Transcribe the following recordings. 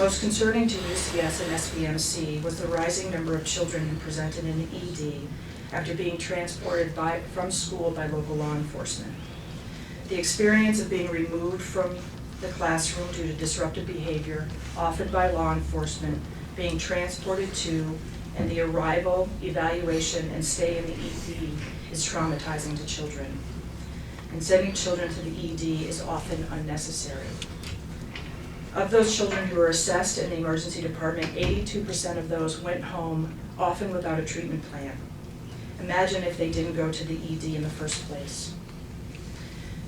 Most concerning to UCS and SVMC was the rising number of children who presented in ED after being transported from school by local law enforcement. The experience of being removed from the classroom due to disruptive behavior, often by law enforcement, being transported to, and the arrival, evaluation, and stay in the ED is traumatizing to children. And sending children to the ED is often unnecessary. Of those children who were assessed in the emergency department, 82% of those went home, often without a treatment plan. Imagine if they didn't go to the ED in the first place.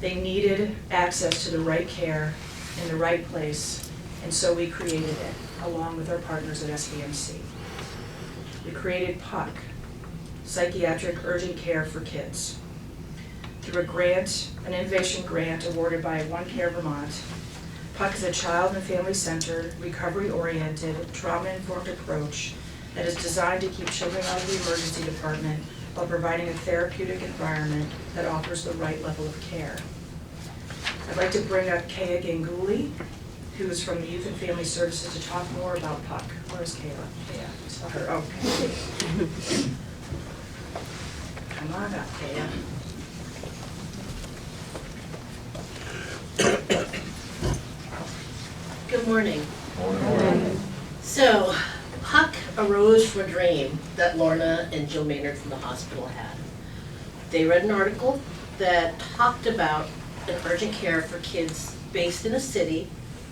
They needed access to the right care in the right place, and so we created it, along with our partners at SVMC. We created PUC, Psychiatric Urgent Care for Kids. Through a grant, an innovation grant awarded by One Care Vermont, PUC is a child and family-centered, recovery-oriented, trauma-informed approach that is designed to keep children out of the emergency department while providing a therapeutic environment that offers the right level of care. I'd like to bring up Kaya Ganguly, who is from the Youth and Family Services, to talk more about PUC. Where's Kayla? Yeah, I saw her. Okay. Come on up, Kaya. Good morning. Morning. So, PUC arose from a dream that Lorna and Jill Maynard from the hospital had. They read an article that talked about an urgent care for kids based in a city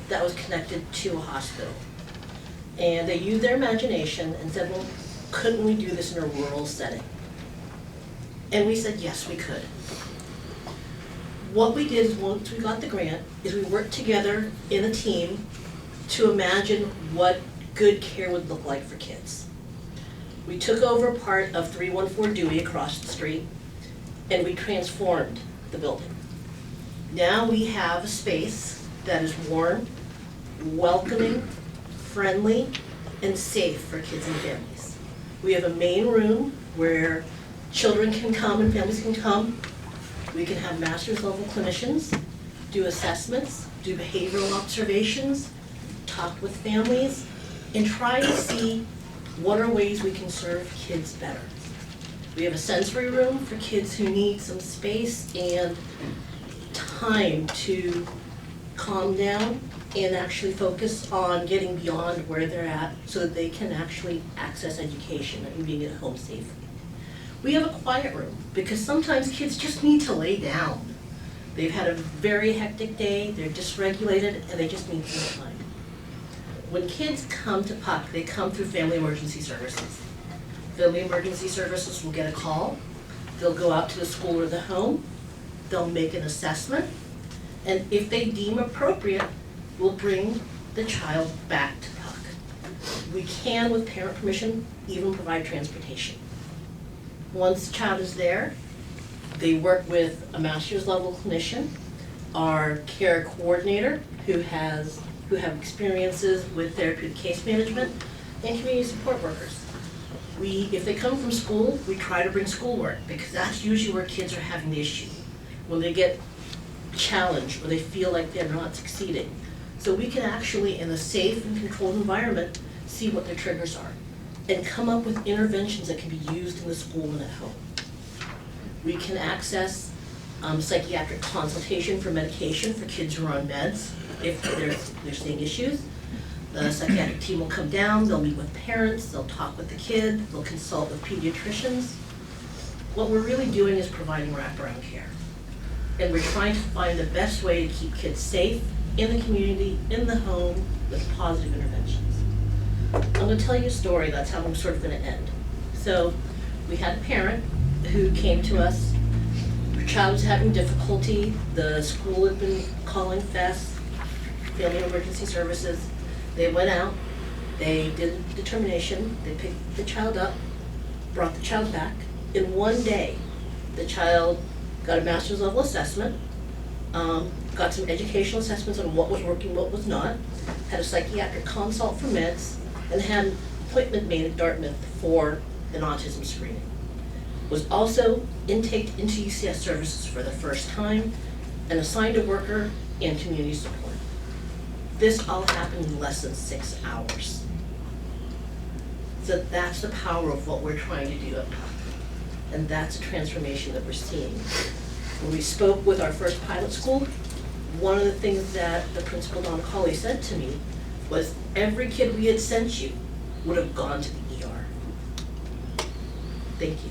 that was connected to a hospital. And they used their imagination and said, well, couldn't we do this in a rural setting? And we said, yes, we could. What we did is, once we got the grant, is we worked together in a team to imagine what good care would look like for kids. We took over part of 314 Dewey across the street, and we transformed the building. Now we have a space that is warm, welcoming, friendly, and safe for kids and families. We have a main room where children can come and families can come. We can have master's level clinicians do assessments, do behavioral observations, talk with families, and try to see what are ways we can serve kids better. We have a sensory room for kids who need some space and time to calm down and actually focus on getting beyond where they're at so that they can actually access education and being at home safely. We have a quiet room because sometimes kids just need to lay down. They've had a very hectic day, they're dysregulated, and they just need some time. When kids come to PUC, they come through Family Emergency Services. Family Emergency Services will get a call, they'll go out to the school or the home, they'll make an assessment, and if they deem appropriate, we'll bring the child back to PUC. We can, with parent permission, even provide transportation. Once the child is there, they work with a master's level clinician, our care coordinator who have experiences with therapeutic case management, and community support workers. If they come from school, we try to bring schoolwork because that's usually where kids are having the issue, when they get challenged or they feel like they're not succeeding. So we can actually, in a safe and controlled environment, see what their triggers are and come up with interventions that can be used in the school and at home. We can access psychiatric consultation for medication for kids who are on meds if they're seeing issues. The psychiatric team will come down, they'll meet with parents, they'll talk with the kid, they'll consult with pediatricians. What we're really doing is providing wraparound care. And we're trying to find the best way to keep kids safe in the community, in the home, with positive interventions. I'm going to tell you a story, that's how I'm sort of going to end. So we had a parent who came to us. Her child was having difficulty. The school had been calling FES, Family Emergency Services. They went out, they did a determination, they picked the child up, brought the child back. In one day, the child got a master's level assessment, got some educational assessments on what was working, what was not, had a psychiatric consult for meds, and had an appointment made at Dartmouth for an autism screening. Was also intaked into UCS services for the first time and assigned a worker and community support. this all happened in less than 6 hours. So that's the power of what we're trying to do up top. And that's a transformation that we're seeing. When we spoke with our first pilot school, one of the things that the principal, Donna Colley, said to me was every kid we had sent you would have gone to the ER. Thank you.